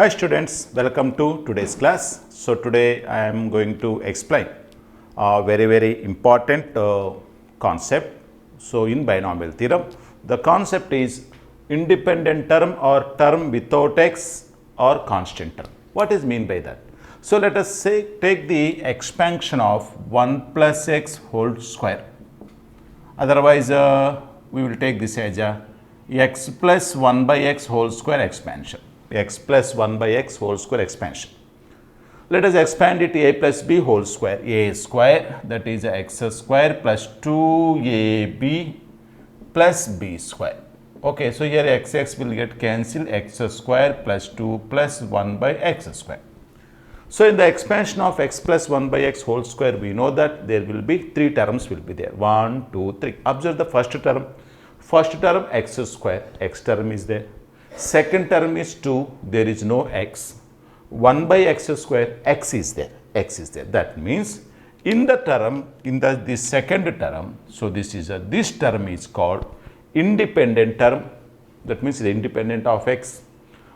Hi students, welcome to today's class. So today I am going to explain a very important concept. So in binomial theorem, the concept is independent term or term without x or constant term. What is mean by that? So let us say take the expansion of 1 plus x whole square. Otherwise we will take this as a x plus 1 by x whole square expansion. X plus 1 by x whole square expansion. Let us expand it a plus b whole square. A square, that is x square plus 2ab plus b square. Okay, so here x will get cancelled, x square plus 2 plus 1 by x square. So in the expansion of x plus 1 by x whole square, we know that there will be 3 terms will be there. 1, 2, 3. Observe the first term. First term x square, x term is there. Second term is 2, there is no x. 1 by x square, x is there, x is there. That means in the term, this second term, so this term is called independent term. That means the independent of x,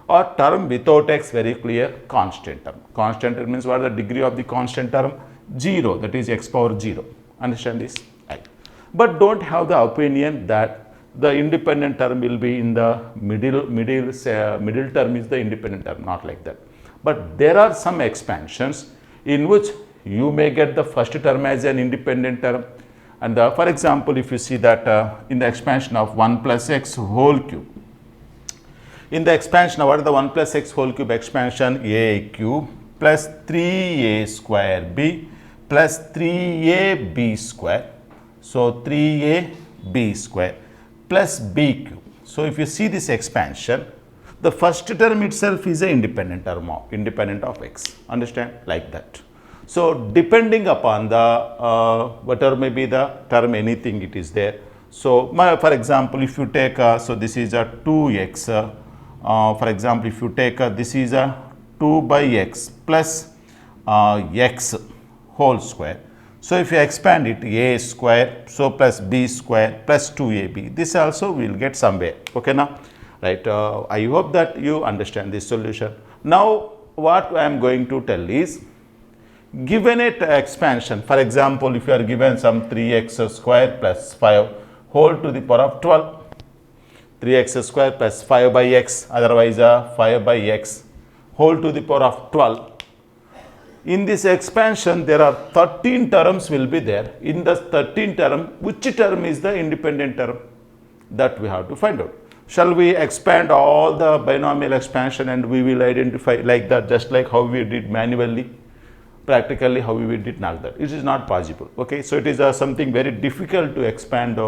or term without x, very clear, constant term. Constant term means what is the degree of the constant term? 0, that is x power 0. Understand this? Right. But don't have the opinion that the independent term will be in the middle term is the independent term, not like that. But there are some expansions in which you may get the first term as an independent term. And for example, if you see that in the expansion of 1 plus x whole cube, in the expansion of what is the 1 plus x whole cube expansion? A cube plus 3a square b plus 3ab square. So 3ab square plus b cube. So if you see this expansion, the first term itself is an independent of x. Understand? Like that. So depending upon the whatever may be the term, anything it is there. So for example, if you take so this is a 2x. For example, if you take this is a 2 by x plus x whole square. So if you expand it, a square, so plus b square plus 2ab, this also we will get somewhere. Okay now, right? I hope that you understand this solution. Now what I am going to tell is, given it expansion, for example, if you are given some 3x square plus 5 whole to the power of 12, 3x square plus 5 by x, otherwise 5 by x whole to the power of 12. In this expansion, there are 13 terms will be there. In the 13 term, which term is the independent term? That we have to find out. Shall we expand all the binomial expansion and we will identify like that, just like how we did manually, practically how we did like that? It is not possible. Okay, so it is something very difficult to expand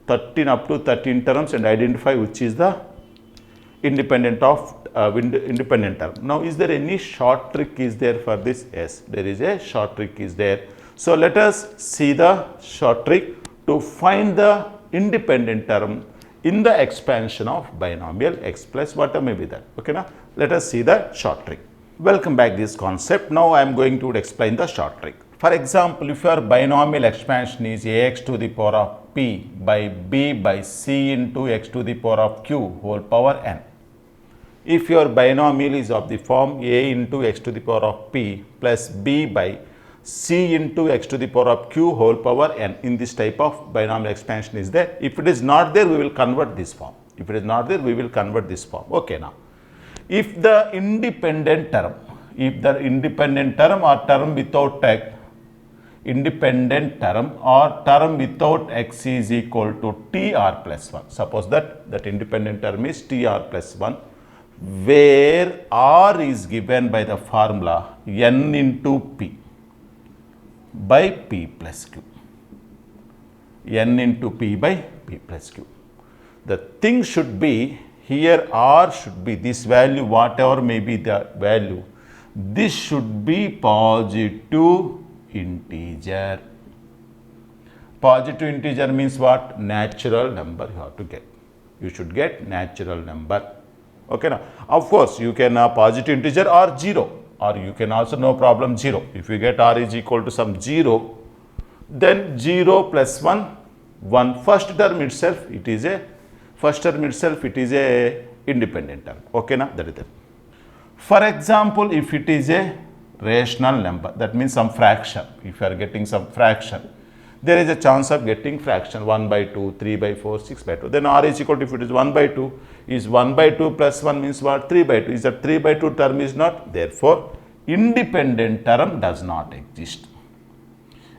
13 up to 13 terms and identify which is the independent term. Now, is there any short trick is there for this? Yes, there is a short trick is there. So let us see the short trick to find the independent term in the expansion of binomial x plus whatever may be that. Okay now, let us see the short trick. Welcome back this concept. Now I am going to explain the short trick. For example, if your binomial expansion is ax to the power of p by b by c into x to the power of q whole power n. If your binomial is of the form a into x to the power of p plus b by c into x to the power of q whole power n, in this type of binomial expansion is there. If it is not there, we will convert this form. If it is not there, we will convert this form. Okay now, if the independent term or term without x, independent term or term without x is equal to tr plus 1. Suppose that independent term is tr plus 1, where r is given by the formula n into p by p plus q. N into p by p plus q. The thing should be here, r should be this value, whatever may be the value. This should be positive integer. Positive integer means what? Natural number you have to get. You should get natural number. Okay now, of course you can positive integer or 0, or you can also no problem 0. If you get r is equal to some 0, then 0 plus 1, 1. First term itself it is a independent term. Okay now, that is it. For example, if it is a rational number, that means some fraction, if you are getting some fraction, there is a chance of getting fraction 1 by 2, 3 by 4, 6 by 2. Then r is equal to, if it is 1 by 2, is 1 by 2 plus 1 means what? 3 by 2. Is that 3 by 2 term is not? Therefore, independent term does not exist.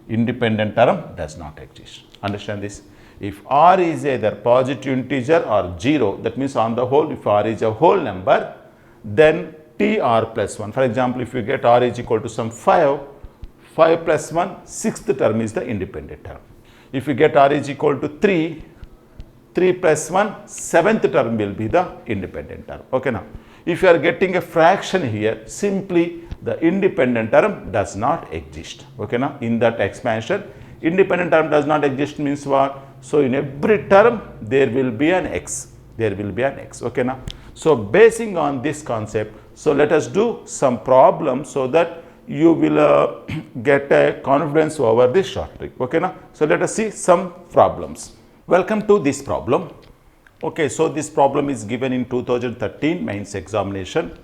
Independent term does not exist. Understand this? If r is either positive integer or 0, that means on the whole, if r is a whole number, then tr plus 1. For example, if you get r is equal to some 5 plus 1, sixth term is the independent term. If you get r is equal to 3 plus 1, seventh term will be the independent term. Okay, now, if you are getting a fraction here, simply the independent term does not exist. Okay, now, in that expansion, independent term does not exist means what? So, in every term, there will be an x. There will be an x. Okay, now. So, basing on this concept, so let us do some problems so that you will get a confidence over this short trick. Okay, now. So, let us see some problems. Welcome to this problem. Okay, so this problem is given in 2013 mains examination.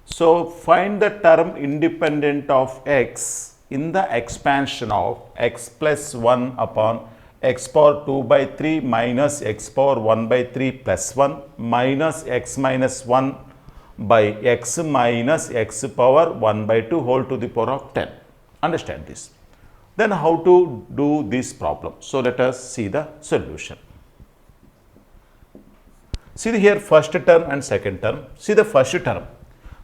So, find the term independent of x in the expansion of x plus 1 upon x power 2 by 3 minus x power 1 by 3 plus 1 minus x minus 1 by x minus x power 1 by 2 whole to the power of 10. Understand this. Then how to do this problem? So, let us see the solution. See here first term and second term. See the first term.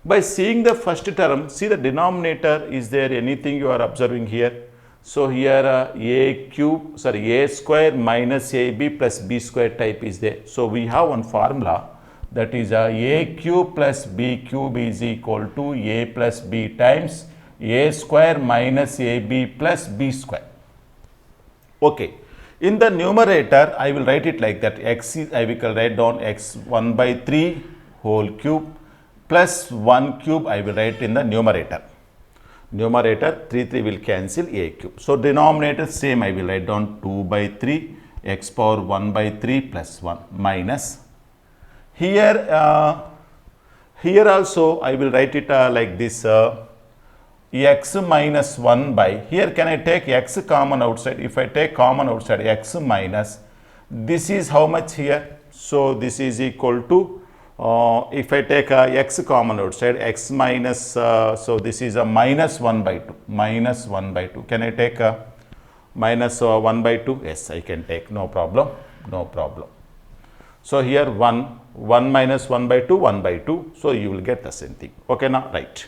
By seeing the first term, see the denominator, is there anything you are observing here? So, here a square minus ab plus b square type is there. So, we have one formula, that is a cube plus b cube is equal to a plus b times a square minus ab plus b square. Okay. In the numerator, I will write it like that. X is, I will write down x 1 by 3 whole cube plus 1 cube, I will write in the numerator. Numerator 3 will cancel a cube. So, denominator same, I will write down 2 by 3 x power 1 by 3 plus 1 minus. Here also I will write it like this. X minus 1 by, here can I take x common outside? If I take common outside, x minus, this is how much here? So, this is equal to, if I take x common outside, x minus, so this is a minus 1 by 2, minus 1 by 2. Can I take minus 1 by 2? Yes, I can take, no problem, no problem. So, here 1 minus 1 by 2, 1 by 2. So, you will get the same thing. Okay, now, right.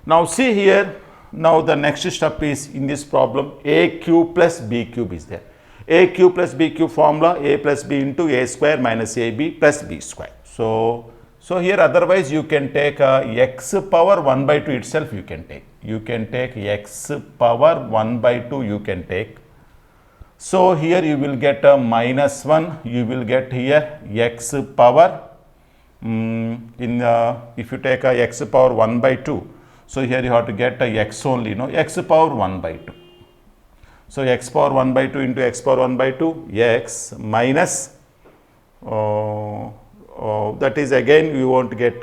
Now, see here, now the next step is in this problem, a cube plus b cube is there. A cube plus b cube formula, a plus b into a square minus ab plus b square. So, here otherwise you can take x power 1 by 2 itself you can take. You can take x power 1 by 2 you can take. So, here you will get a minus 1, you will get here x power, if you take a x power 1 by 2. So, here you have to get a x only, no, x power 1 by 2. So, x power 1 by 2 into x power 1 by 2, x minus, that is again you won't get,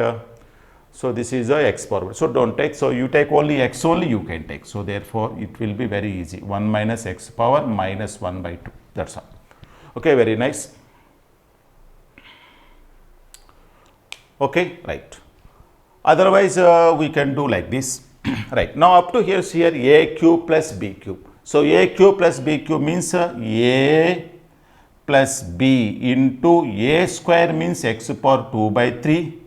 so this is a x power. So, do not take, so you take only x only you can take. So, therefore, it will be very easy, 1 minus x power minus 1 by 2, that is all. Okay, very nice. Okay, right. Otherwise, we can do like this. Right. Now, up to here a cube plus b cube. So, a cube plus b cube means a plus b into a square means x power 2 by 3.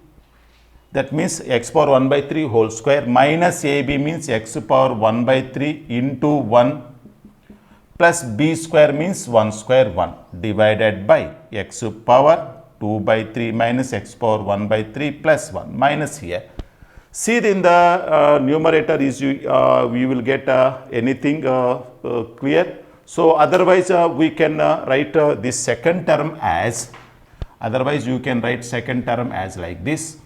That means x power 1 by 3 whole square minus ab means x power 1 by 3 into 1 plus b square means 1 square 1 divided by x power 2 by 3 minus x power 1 by 3 plus 1 minus here. See in the numerator is we will get anything clear. So, otherwise we can write this second term as, otherwise you can write second term as like this.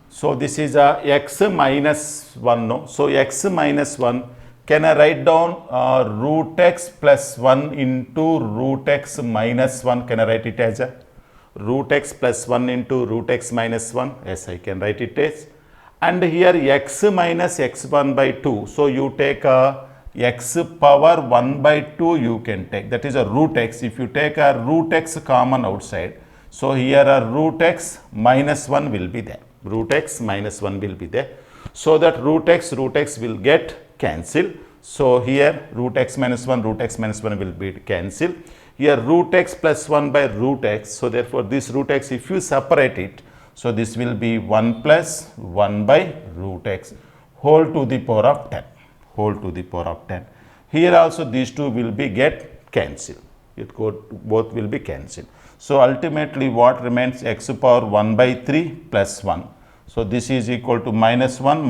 So, this is x minus 1, no. So, x minus 1, can I write down root x plus 1 into root x minus 1, can I write it as a root x plus 1 into root x minus 1. Yes, I can write it as. And here x minus x1 by 2. So, you take a x power 1 by 2 you can take. That is a root x. If you take a root x common outside. So, here a root x minus 1 will be there. Root x minus 1 will be there. So, that root x will get cancelled. So, here root x minus 1 will be cancelled. Here root x plus 1 by root x. So, therefore, this root x if you separate it, so this will be 1 plus 1 by root x whole to the power of 10. Whole to the power of 10. Here also these two will be get cancelled. Both will be cancelled. So, ultimately what remains x power 1 by 3 plus 1. So, this is equal to minus 1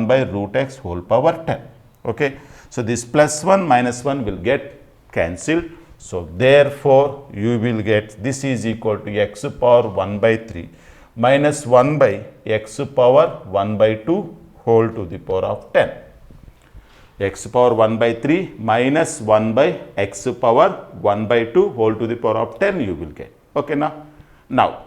by root x whole power 10. Okay. So, this plus 1 minus 1 will get cancelled. So, therefore, you will get this is equal to x power 1 by 3 minus 1 by x power 1 by 2 whole to the power of 10. X power 1 by 3 minus 1 by x power 1 by 2 whole to the power of 10 you will get. Okay, now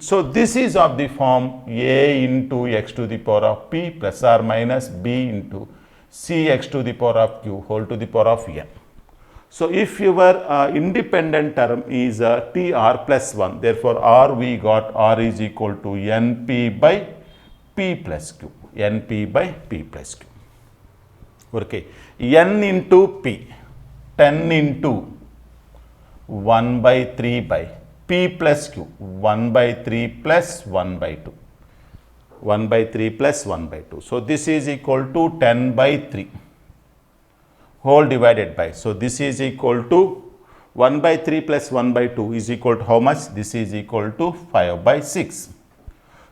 so this is of the form a into x to the power of p plus or minus b into c x to the power of q whole to the power of n. So, if your independent term is t r plus 1, therefore, r we got r is equal to np by p plus q, np by p plus q. Okay. N into p, 10 into 1 by 3 by p plus q, 1 by 3 plus 1 by 2, 1 by 3 plus 1 by 2. So, this is equal to 10 by 3 whole divided by. So, this is equal to 1 by 3 plus 1 by 2 is equal to how much? This is equal to 5 by 6.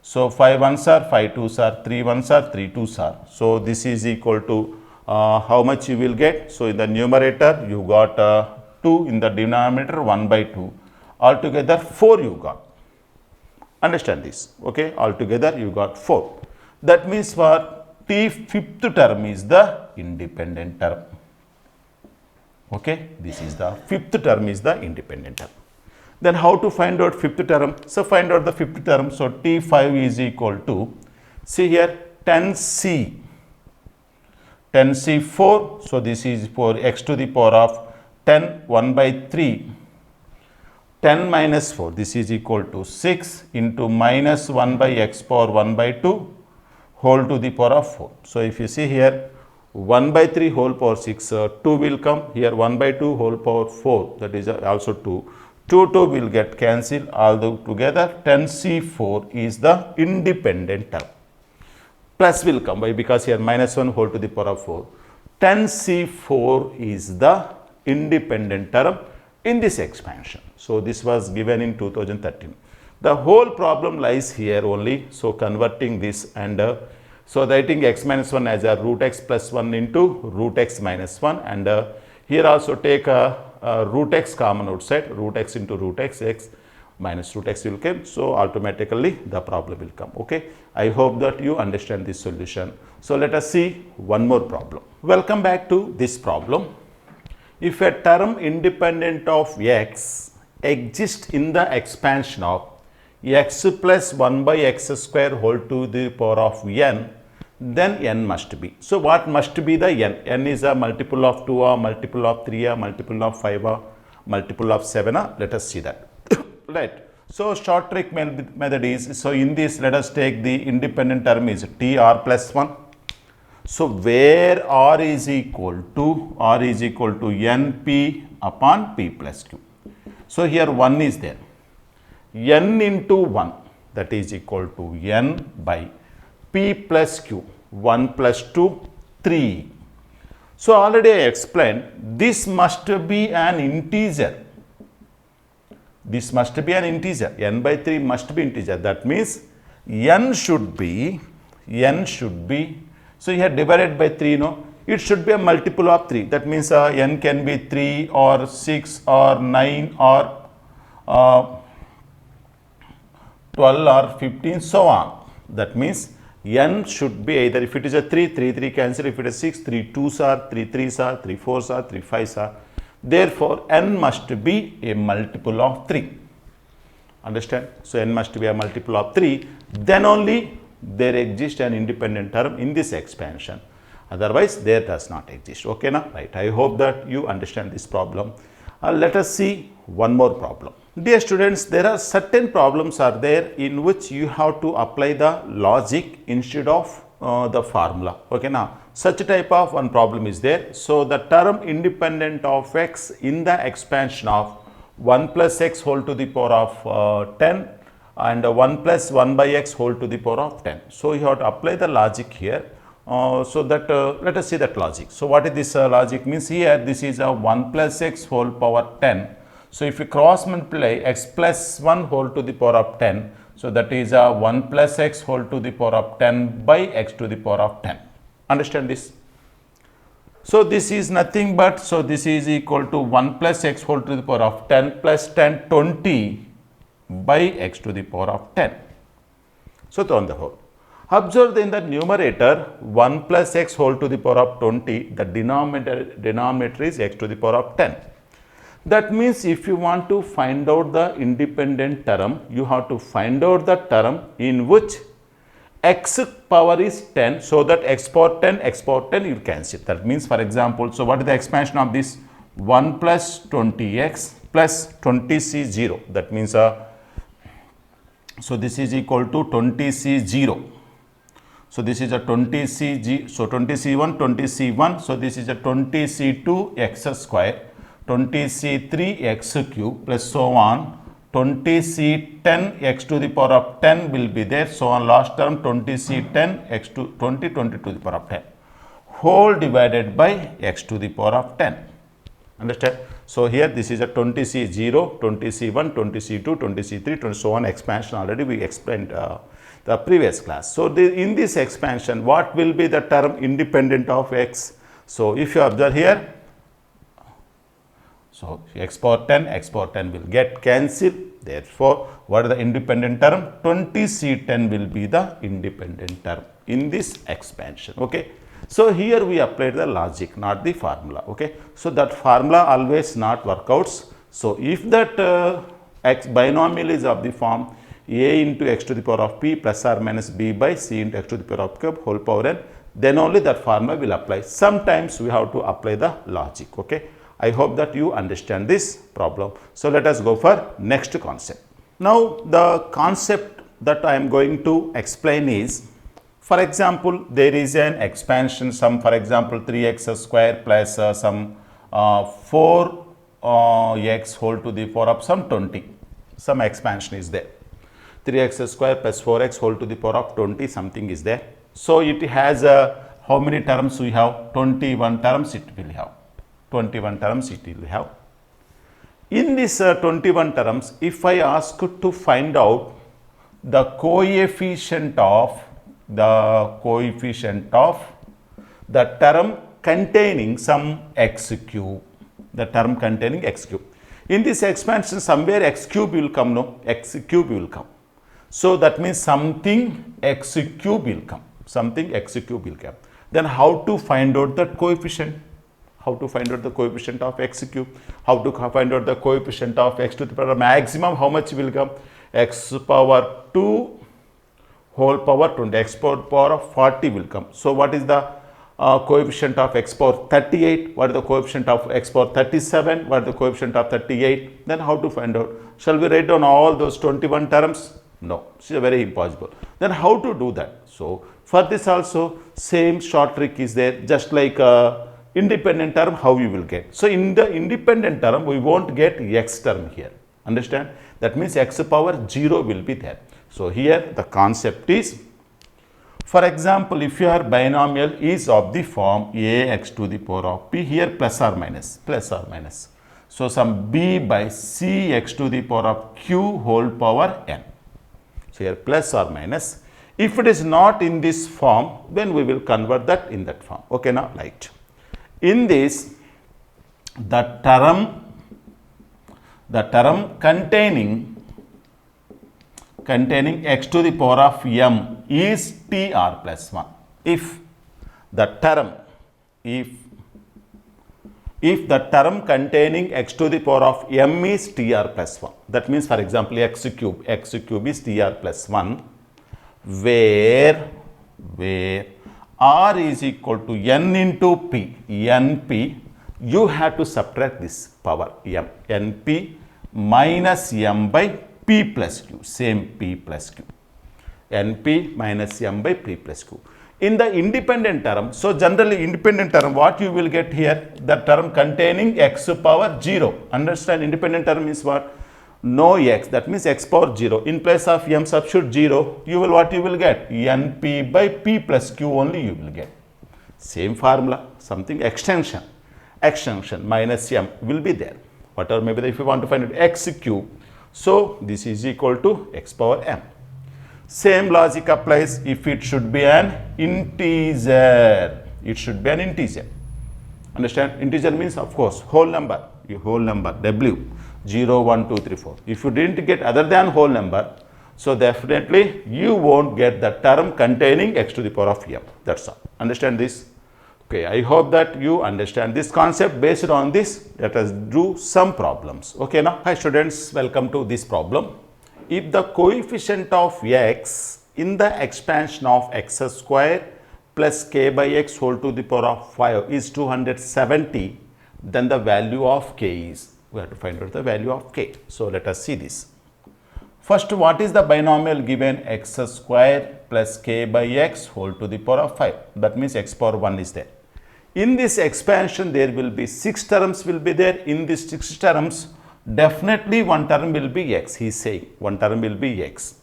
So, 5 ones are 5 twos are 3 ones are 3 twos are. So, this is equal to how much you will get? So, in the numerator you got 2, in the denominator 1 by 2, altogether 4 you got. Understand this, okay? Altogether you got 4. That means for t fifth term is the independent term. Okay, this is the fifth term is the independent term. Then how to find out fifth term? So, find out the fifth term. So, T5 is equal to, see here 10C 4. So, this is for x to the power of 10 1 by 3, 10 minus 4, this is equal to 6 into minus 1 by x power 1 by 2 whole to the power of 4. So, if you see here 1 by 3 whole power 6, 2 will come here, 1 by 2 whole power 4, that is also 2. 2 will get cancelled, all together 10C4 is the independent term. Plus will come by, because here minus 1 whole to the power of 4. 10C4 is the independent term in this expansion. So, this was given in 2013. The whole problem lies here only. So, converting this and so writing x minus 1 as a root x plus 1 into root x minus 1, and here also take a root x common outside, root x into root x, x minus root x will come. So, automatically the problem will come. Okay. I hope that you understand this solution. So, let us see one more problem. Welcome back to this problem. If a term independent of x exists in the expansion of x plus 1 by x square whole to the power of n, then n must be. So, what must be the n? N is a multiple of 2 or multiple of 3 or multiple of 5 or multiple of 7 or let us see that. Right. So, short trick method is, so in this let us take the independent term is t r plus 1. So, where r is equal to np upon p plus q. So, here 1 is there, n into 1, that is equal to n by p plus q, 1 plus 2, 3. So, already I explained this must be an integer. This must be an integer, n by 3 must be integer. That means n should be, so here divided by 3, no, it should be a multiple of 3. That means n can be 3 or 6 or 9 or 12 or 15, so on. That means n should be either, if it is a 3 cancel, if it is 6, 3 2s are, 3 3s are, 3 4s are, 3 5s are. Therefore, n must be a multiple of 3. Understand? So n must be a multiple of 3, then only there exists an independent term in this expansion. Otherwise, there does not exist. Okay, now, right. I hope that you understand this problem. Let us see one more problem. Dear students, there are certain problems are there in which you have to apply the logic instead of the formula. Okay, now, such type of one problem is there. So, the term independent of x in the expansion of 1 plus x whole to the power of 10 and 1 plus 1 by x whole to the power of 10. So, you have to apply the logic here. So that let us see that logic. So, what is this logic means here? This is a 1 plus x whole power 10. So, if you cross multiply x plus 1 whole to the power of 10, so that is a 1 plus x whole to the power of 10 by x to the power of 10. Understand this? So, this is nothing but, so this is equal to 1 plus x whole to the power of 10 plus 10 20 by x to the power of 10. So, on the whole. Observe in the numerator 1 plus x whole to the power of 20, the denominator is x to the power of 10. That means if you want to find out the independent term, you have to find out the term in which x power is 10, so that x power 10 you cancel. That means, for example, so what is the expansion of this? 1 plus 20x plus 20c0. That means, so this is equal to 20c0. So, this is a 20cg, so 20c1, 20c1, so this is a 20c2 x square, 20c3 x cube plus so on, 20c10 x to the power of 10 will be there, so on last term 20c10 x to 20 to the power of 10 whole divided by x to the power of 10. Understand? So, here this is a 20c0, 20c1, 20c2, 20c3, so on expansion already we explained the previous class. So, in this expansion, what will be the term independent of x? So, if you observe here, so x power 10 will get cancelled. Therefore, what is the independent term? 20c10 will be the independent term in this expansion. Okay. So, here we applied the logic, not the formula. Okay. So, that formula always not workouts. So, if that x binomial is of the form a into x to the power of p plus or minus b by c into x to the power of cube whole power n, then only that formula will apply. Sometimes we have to apply the logic. Okay. I hope that you understand this problem. So, let us go for next concept. Now, the concept that I am going to explain is, for example, there is an expansion, some for example 3x square plus some 4x whole to the power of some 20, some expansion is there. 3x square plus 4x whole to the power of 20 something is there. So, it has how many terms we have? 21 terms it will have. 21 terms it will have. In this 21 terms, if I ask to find out the coefficient of the term containing some x cube, the term containing x cube. In this expansion, somewhere x cube will come, no? X cube will come. So, that means something x cube will come, something x cube will come. Then how to find out that coefficient? How to find out the coefficient of x cube? How to find out the coefficient of x to the power maximum? How much will come? X power 2 whole power 20, x power of 40 will come. So, what is the coefficient of x power 38? What is the coefficient of x power 37? What is the coefficient of 38? Then how to find out? Shall we write down all those 21 terms? No, it's very impossible. Then how to do that? So, for this also same short trick is there, just like independent term how you will get. So, in the independent term we won't get x term here. Understand? That means x power 0 will be there. So, here the concept is, for example, if your binomial is of the form ax to the power of p, here plus or minus. So, some b by c x to the power of q whole power n. So, here plus or minus. If it is not in this form, then we will convert that in that form. Okay, now right. In this, the term containing x to the power of m is tr plus 1. If the term if the term containing x to the power of m is tr plus 1. That means, for example, x cube is tr plus 1, where r is equal to n into p, np, you have to subtract this power m, np minus m by p plus q, same p plus q, np minus m by p plus q. In the independent term, so generally independent term, what you will get here, the term containing x power 0. Understand, independent term is what? No x, that means x power 0. In place of m substitute 0, you will what you will get? np by p plus q only you will get. Same formula, something extension minus m will be there. Whatever maybe if you want to find it x cube, so this is equal to x power m. Same logic applies if it should be an integer. It should be an integer. Understand? Integer means, of course, whole number, w, 0, 1, 2, 3, 4. If you didn't get other than whole number, so definitely you won't get the term containing x to the power of m. That's all. Understand this? Okay, I hope that you understand this concept. Based on this, let us do some problems. Okay, now, hi students, welcome to this problem. If the coefficient of x in the expansion of x square plus k by x whole to the power of 5 is 270, then the value of k is, we have to find out the value of k. So let us see this. First, what is the binomial given x square plus k by x whole to the power of 5? That means x power 1 is there. In this expansion, there will be 6 terms will be there. In these 6 terms, definitely one term will be x, he is saying one term will be x.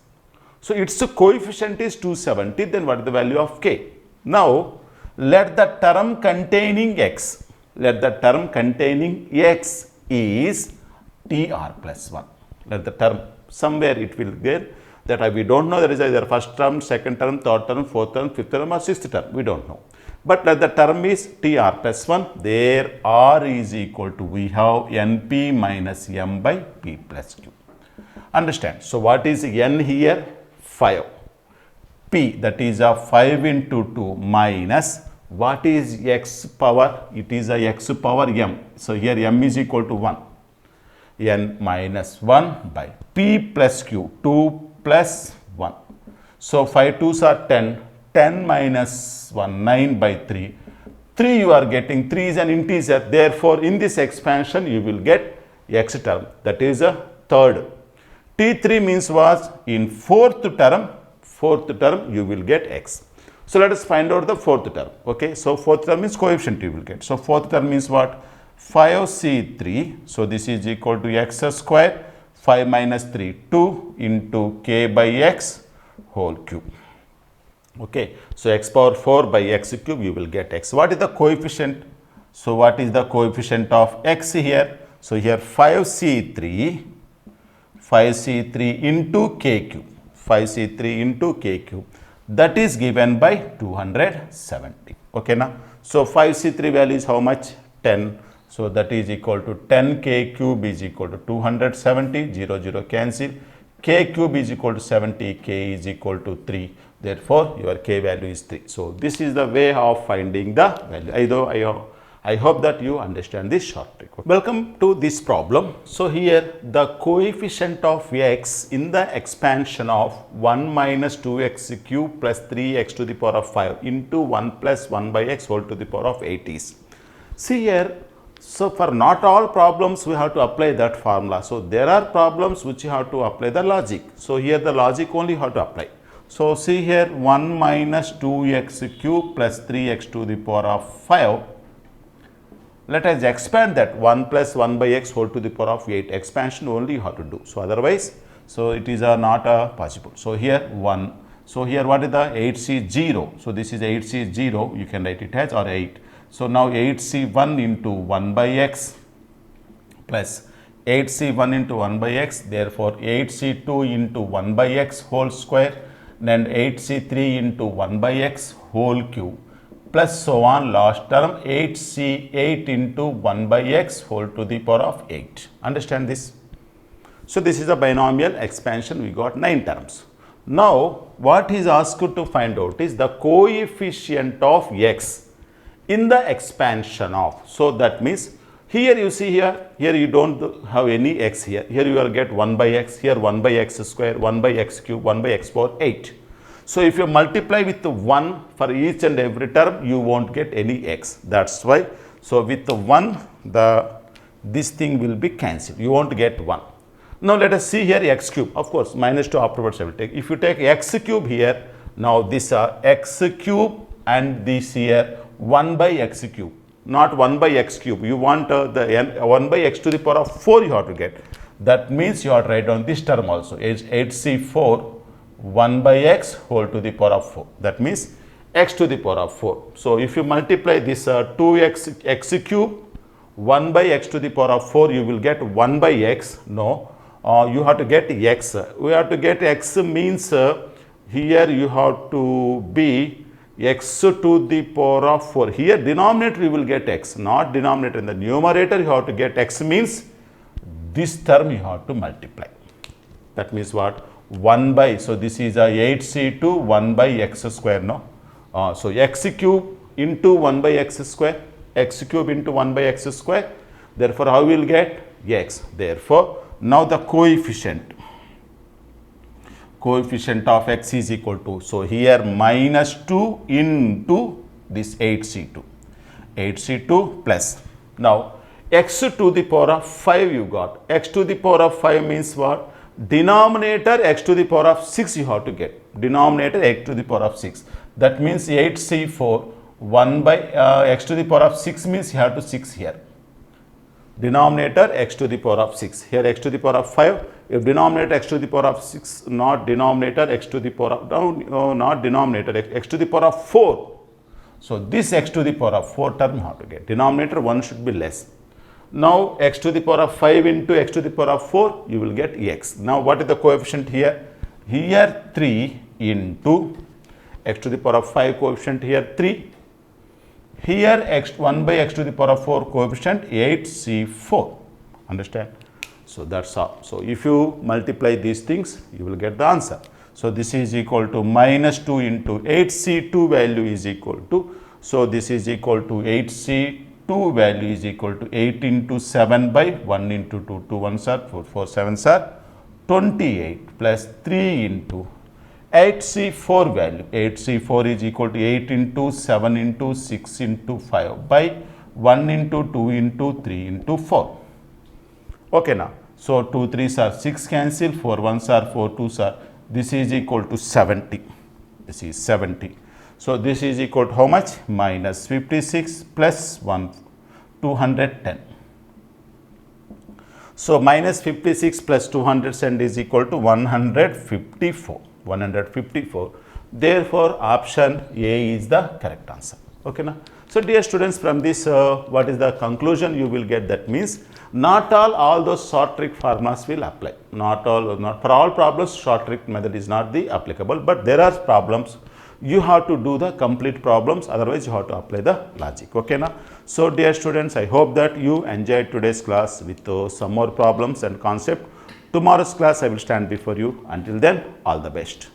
So its coefficient is 270, then what is the value of k? Now let the term containing x, is tr plus 1. Let the term, somewhere it will get that we don't know, there is either first term, second term, third term, fourth term, fifth term or sixth term, we don't know. But let the term is tr plus 1, there r is equal to, we have np minus m by p plus q. Understand? So what is n here? 5. P, that is a 5 into 2 minus, what is x power? It is a x power m. So here m is equal to 1. N minus 1 by p plus q, 2 plus 1. So 5 2s are 10. 10 minus 1, 9 by 3. 3 you are getting, 3 is an integer. Therefore, in this expansion, you will get x term. That is a third. T3 means what? In fourth term, you will get x. So, let us find out the fourth term. Okay. So, fourth term means coefficient you will get. So, fourth term means what? 5c3. So, this is equal to x square. 5 minus 3, 2 into k by x whole cube. Okay, so x power 4 by x cube, you will get x. What is the coefficient? So what is the coefficient of x here? So here 5c3 into k cube, 5c3 into k cube, that is given by 270. Okay, now, so 5c3 value is how much? 10. So that is equal to 10k cube is equal to 270, 0, 0 cancel. K cube is equal to 70, k is equal to 3. Therefore, your k value is 3. So, this is the way of finding the value. I hope that you understand this short trick. Welcome to this problem. So, here the coefficient of x in the expansion of 1 minus 2x cube plus 3x to the power of 5 into 1 plus 1 by x whole to the power of 8 is. See here, so for not all problems we have to apply that formula. So, there are problems which you have to apply the logic. So, here the logic only you have to apply. So, see here 1 minus 2x cube plus 3x to the power of 5. Let us expand that 1 plus 1 by x whole to the power of 8. Expansion only you have to do. So, otherwise, so it is not possible. So, here 1. So, here what is the 8c 0? So, this is 8c 0. You can write it as or 8. So, now 8c 1 into 1 by x plus 8c 1 into 1 by x. Therefore, 8c 2 into 1 by x whole square. Then 8c3 into 1 by x whole cube plus so on last term 8c8 into 1 by x whole to the power of 8. Understand this? So, this is a binomial expansion, we got 9 terms. Now, what is asked to find out is the coefficient of x in the expansion of. So, that means Here you see here you don't have any x here. Here you will get 1 by x, here 1 by x square, 1 by x cube, 1 by x power 8. So if you multiply with the 1 for each and every term, you won't get any x. That's why. So with the 1, this thing will be cancelled. You won't get 1. Now let us see here x cube. Of course, minus 2 afterwards I will take. If you take x cube here, now this x cube and this here 1 by x cube. Not 1 by x cube. You want the 1 by x to the power of 4 you have to get. That means you have to write down this term also. It's 8c4 1 by x whole to the power of 4. That means x to the power of 4. So if you multiply this 2x x cube 1 by x to the power of 4, you will get 1 by x. No, you have to get x. We have to get x means here you have to be x to the power of 4. Here denominator you will get x, not denominator. In the numerator you have to get x means this term you have to multiply. That means what? 1 by, so this is a 8c2 1 by x square, no? So x cube into 1 by x square, x cube into 1 by x square. Therefore, how we will get x? Therefore, now the coefficient of x is equal to, so here minus 2 into this 8c2 plus, now x to the power of 5 you got. X to the power of 5 means what? Denominator x to the power of 6 you have to get. Denominator x to the power of 6. That means 8c4 1 by x to the power of 6 means you have to 6 here. Denominator x to the power of 6. Here x to the power of 5. If denominator x to the power of 6, not denominator x to the power of, no, not denominator x to the power of 4. So this x to the power of 4 term you have to get. Denominator 1 should be less. Now x to the power of 5 into x to the power of 4, you will get x. Now what is the coefficient here? Here 3 into x to the power of 5 coefficient here 3. Here x 1 by x to the power of 4 coefficient 8c4. Understand? So that's all. So if you multiply these things, you will get the answer. So this is equal to minus 2 into 8c2 value is equal to, so this is equal to 8c2 value is equal to 8 into 7 by 1 into 2, 2 1s are 4, 4 7s are 28 plus 3 into 8c4 value. 8c4 is equal to 8 into 7 into 6 into 5 by 1 into 2 into 3 into 4. Okay now. So 2 3s are 6 cancel, 4 1s are 4 2s are. This is equal to 70. This is 70. So this is equal to how much? Minus 56 plus 1, 210. So minus 56 plus 210 is equal to 154. 154. Therefore, option A is the correct answer. Okay na? So dear students, from this what is the conclusion you will get? That means not all those short trick formulas will apply. Not for all problems short trick method is not the applicable, but there are problems you have to do the complete problems, otherwise you have to apply the logic. Okay na? So dear students, I hope that you enjoyed today's class with some more problems and concept. Tomorrow's class I will stand before you. Until then, all the best.